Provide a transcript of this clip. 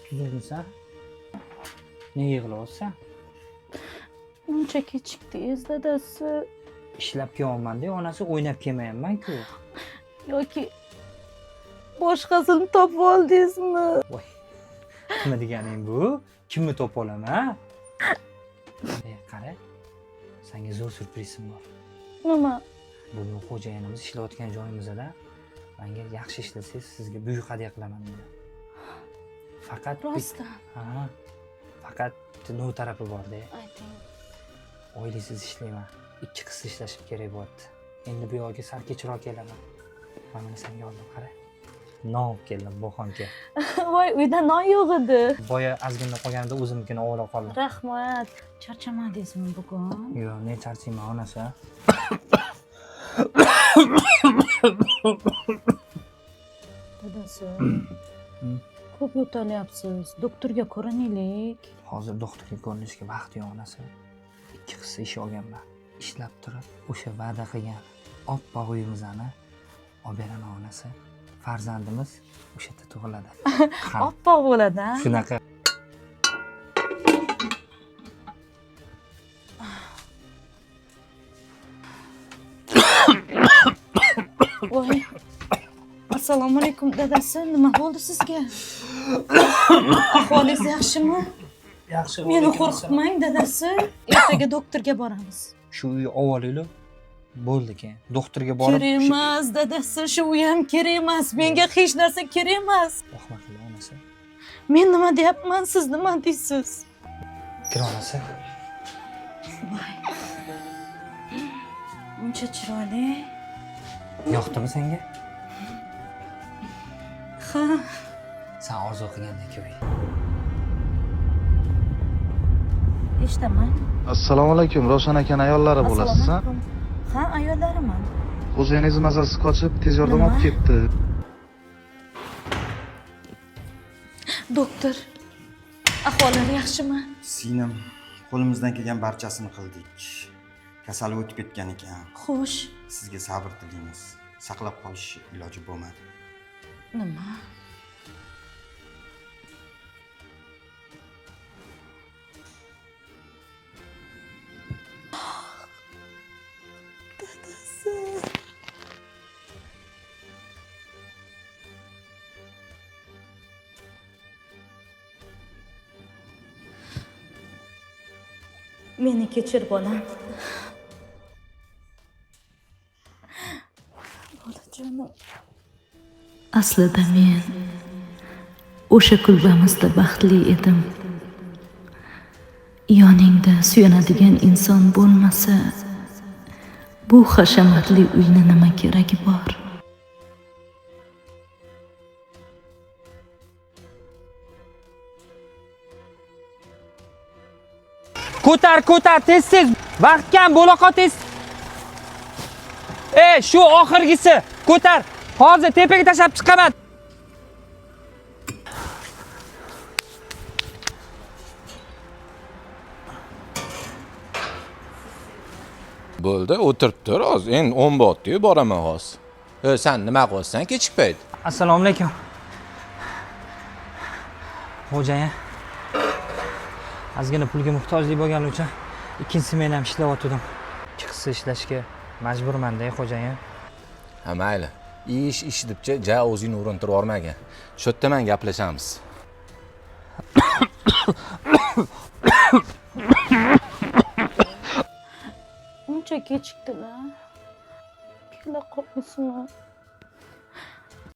Tuzalmisan? Nega yig'layapsan? Uncha kechikdingiz dadasi. Ishlab kelyapman-da, onasi o'ynab kelmayapman-ku. Yoki boshqasini topib oldingizmi? Voy. Nima deganing bu? Kimni topib olaman? Qara. Senga zo'r syurprizim bor. Nima? Bugun xo'jayinimiz ishlayotgan joyimizda menga yaxshi ishlasangiz sizga buyuk hadya qilaman dedi. Faqat Rostdan. Ha. Faqat nov tarafi bor-da. Ayting. Oilasiz ishlayman. 2 qiz ishlashim kerak bo'pti. Endi bu yoqqa sal kechroq kelaman. Mana senga oldim, qara. Non olib keldim Boxonga. Voy, uyda non yo'q edi. Boya azgina qolganida o'zimnikini olib qoldim. Rahmat. Charchamadingizmi bugun? Yo'q, ne charchayman onasi. Dadasi. Ko'p yo'talyapsiz. Doktorga ko'rinaylik. Hozir doktorga ko'rinishga vaqt yo'q onasi. 2 qiz ish olganman. Ishlab turib, o'sha va'da qilgan oppoq uyimizni olib beraman onasi. Farzandimiz o'sha yerda tug'iladi. Oppoq bo'ladi, ha? Shunaqa. Voy. Assalomu alaykum dadasi. Nima bo'ldi sizga? Ahvolingiz yaxshimi? Yaxshi. Meni qo'rqitmang dadasi. Ertaga doktorga boramiz. Shu uy ovolaylik. Bo'ldi keyin. Doktorga borib. Kerak emas dadasi, shu uy ham kerak emas. Menga hech narsa kerak emas. Rahmat qilib onasi. Men nima deyapman, siz nima deysiz? Kir onasi. Voy. Uncha chiroyli. Yoqdimi senga? Ha. Sen orzu qilgandek uy. Eshitaman. Assalomu alaykum. Ravshan akaning ayollari bo'lasiz, ha? Ha, ayollariman. O'zingiz mazasi qochib, tez yordam olib ketdi. Doktor, ahvollari yaxshimi? Singlim, qo'limizdan kelgan barchasini qildik. Kasali o'tib ketgan ekan. Xo'sh, Sizga sabr tilaymiz. Saqlab qolish iloji bo'lmadi. nima? Meni kechir bolam. Bolajonim. Aslida men o'sha kulbamizda baxtli edim. Yoningda suyanadigan inson bo'lmasa, bu hashamatli uyni nima keragi bor? Ko'tar, tez. Vaqt kam, bo'la qotiz. Shu oxirgisi. Ko'tar. Hozir tepaga tashab chiqaman. Bo'ldi, o'tirib tur, hozir. Endi 10 bo'tdi, boraman hozir. Sen nima qilyapsan kechik payt? Assalomu alaykum. Xo'jayin. Ozgina pulga muhtojlik bo'lgani uchun ikkinchi men ham ishlayotgandim. Chiqsa ishlashga majburman-da, xo'jayin. Ha, mayli. Ish debcha ja o'zingni urintirib yormagin. Shu yerda men gaplashamiz. Uncha kechikdilar. Kela qolmasmi?